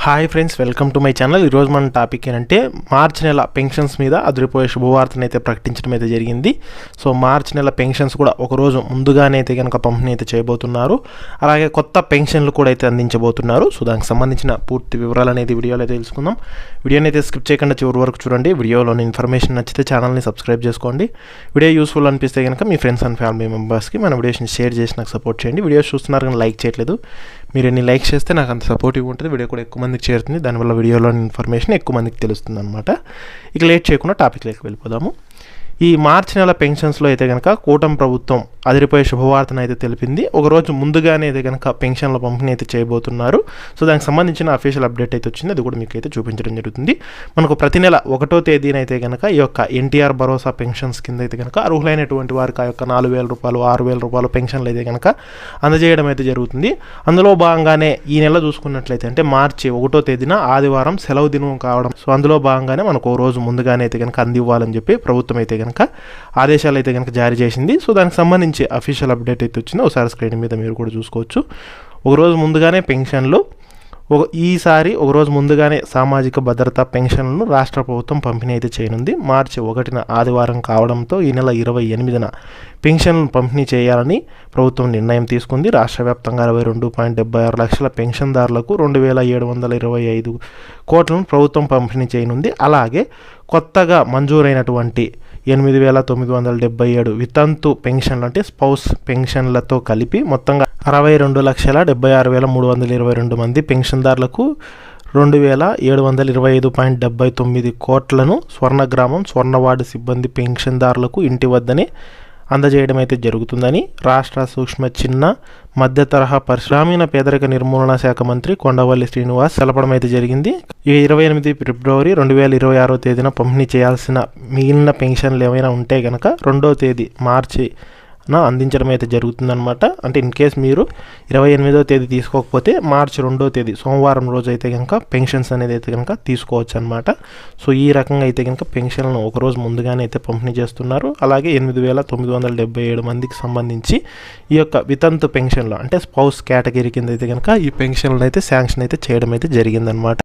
Hi friends, welcome to my channel. ఈరోజు మన topic ఏంటంటే మార్చి నెల పెన్షన్స్ మీద అదిరిపోయే శుభవార్తను అయితే ప్రకటించడం అయితే జరిగింది. సో మార్చి నెల పెన్షన్స్ కూడా ఒకరోజు ముందుగానే అయితే కనుక పంపిణీ అయితే చేయబోతున్నారు. అలాగే కొత్త పెన్షన్లు కూడా అయితే అందించబోతున్నారు. సో దానికి సంబంధించిన పూర్తి వివరాలు అనేది వీడియోలో అయితే తెలుసుకుందాం. వీడియోని అయితే స్కిప్ చేయకుండా చివరి వరకు చూడండి. వీడియోలోని ఇన్ఫర్మేషన్ నచ్చితే ఛానల్ని సబ్స్క్రైబ్ చేసుకోండి. వీడియో యూస్ఫుల్ అనిపిస్తే కనుక మీ ఫ్రెండ్స్ అండ్ ఫ్యామిలీ మెంబర్స్కి మన వీడియోస్ని షేర్ చేసి నాకు సపోర్ట్ చేయండి. వీడియోస్ చూస్తున్నారు కానీ లైక్ చేయట్లేదు. మీరు ఎన్ని లైక్ చేస్తే నాకు అంత సపోర్టివ్ ఉంటుంది, వీడియో కూడా ఎక్కువ మందికి చేరుతుంది. దానివల్ల వీడియోలోని ఇన్ఫర్మేషన్ ఎక్కువ మందికి తెలుస్తుంది అనమాట. ఇక లేట్ చేయకుండా టాపిక్లోకి వెళ్ళిపోదాము. ఈ మార్చి నెల పెన్షన్స్లో అయితే కనుక కూటమి ప్రభుత్వం అదిరిపోయే శుభవార్తను అయితే తెలిపింది. ఒకరోజు ముందుగానే అయితే కనుక పెన్షన్ల పంపిణీ అయితే చేయబోతున్నారు. సో దానికి సంబంధించిన అఫీషియల్ అప్డేట్ అయితే వచ్చింది. అది కూడా మీకు అయితే చూపించడం జరుగుతుంది. మనకు ప్రతి నెల 1వ తేదీన అయితే కనుక ఈ యొక్క ఎన్టీఆర్ భరోసా పెన్షన్స్ కింద అయితే కనుక అర్హులైనటువంటి వారికి ఆ యొక్క 4,000 రూపాయలు 6,000 రూపాయలు పెన్షన్లు అయితే కనుక అందజేయడం అయితే జరుగుతుంది. అందులో భాగంగానే ఈ నెల చూసుకున్నట్లయితే అంటే మార్చి 1వ తేదీన ఆదివారం సెలవు దినం కావడం. సో అందులో భాగంగానే మనకు ఓ రోజు ముందుగానే అయితే కనుక అందివ్వాలని చెప్పి ప్రభుత్వం అయితే కనుక ఆదేశాలు అయితే కనుక జారీ చేసింది. సో దానికి సంబంధించి అఫీషియల్ అప్డేట్ అయితే వచ్చింది. ఒకసారి స్క్రీన్ మీద మీరు కూడా చూసుకోవచ్చు. ఒకరోజు ముందుగానే పెన్షన్లు, ఈసారి ఒకరోజు ముందుగానే సామాజిక భద్రతా పెన్షన్లను రాష్ట్ర ప్రభుత్వం పంపిణీ అయితే చేయనుంది. మార్చి 1న ఆదివారం కావడంతో ఈ నెల 28న పెన్షన్లను పంపిణీ చేయాలని ప్రభుత్వం నిర్ణయం తీసుకుంది. రాష్ట్ర వ్యాప్తంగా 22.76 లక్షల పెన్షన్దారులకు 2,725 కోట్లను ప్రభుత్వం పంపిణీ చేయనుంది. అలాగే కొత్తగా మంజూరైనటువంటి 8,977 వితంతు పెన్షన్లు అంటే స్పౌస్ పెన్షన్లతో కలిపి మొత్తంగా 62,76,322 మంది పెన్షన్దారులకు 2,725.79 కోట్లను స్వర్ణగ్రామం స్వర్ణవార్డు సిబ్బంది పెన్షన్దారులకు ఇంటి వద్దనే అందజేయడం అయితే జరుగుతుందని రాష్ట్ర సూక్ష్మ చిన్న మధ్య తరహా గ్రామీణ పేదరిక నిర్మూలన శాఖ మంత్రి కొండవల్లి శ్రీనివాస్ తెలపడం అయితే జరిగింది. 28 ఫిబ్రవరి 2026 తేదీన పంపిణీ చేయాల్సిన మిగిలిన పెన్షన్లు ఏమైనా ఉంటే కనుక 2వ తేదీ మార్చి అందించడం అయితే జరుగుతుందన్నమాట. అంటే ఇన్ కేస్ మీరు 28వ తేదీ తీసుకోకపోతే మార్చి 2వ తేదీ సోమవారం రోజు అయితే కనుక పెన్షన్స్ అనేది అయితే కనుక తీసుకోవచ్చు అనమాట. సో ఈ రకంగా అయితే కనుక పెన్షన్లను ఒకరోజు ముందుగానే అయితే పంపిణీ చేస్తున్నారు. అలాగే 8,977 మందికి సంబంధించి ఈ యొక్క వితంతు పెన్షన్లు అంటే స్పౌస్ కేటగిరీ కింద అయితే కనుక ఈ పెన్షన్లు అయితే శాంక్షన్ అయితే చేయడం అయితే జరిగిందనమాట.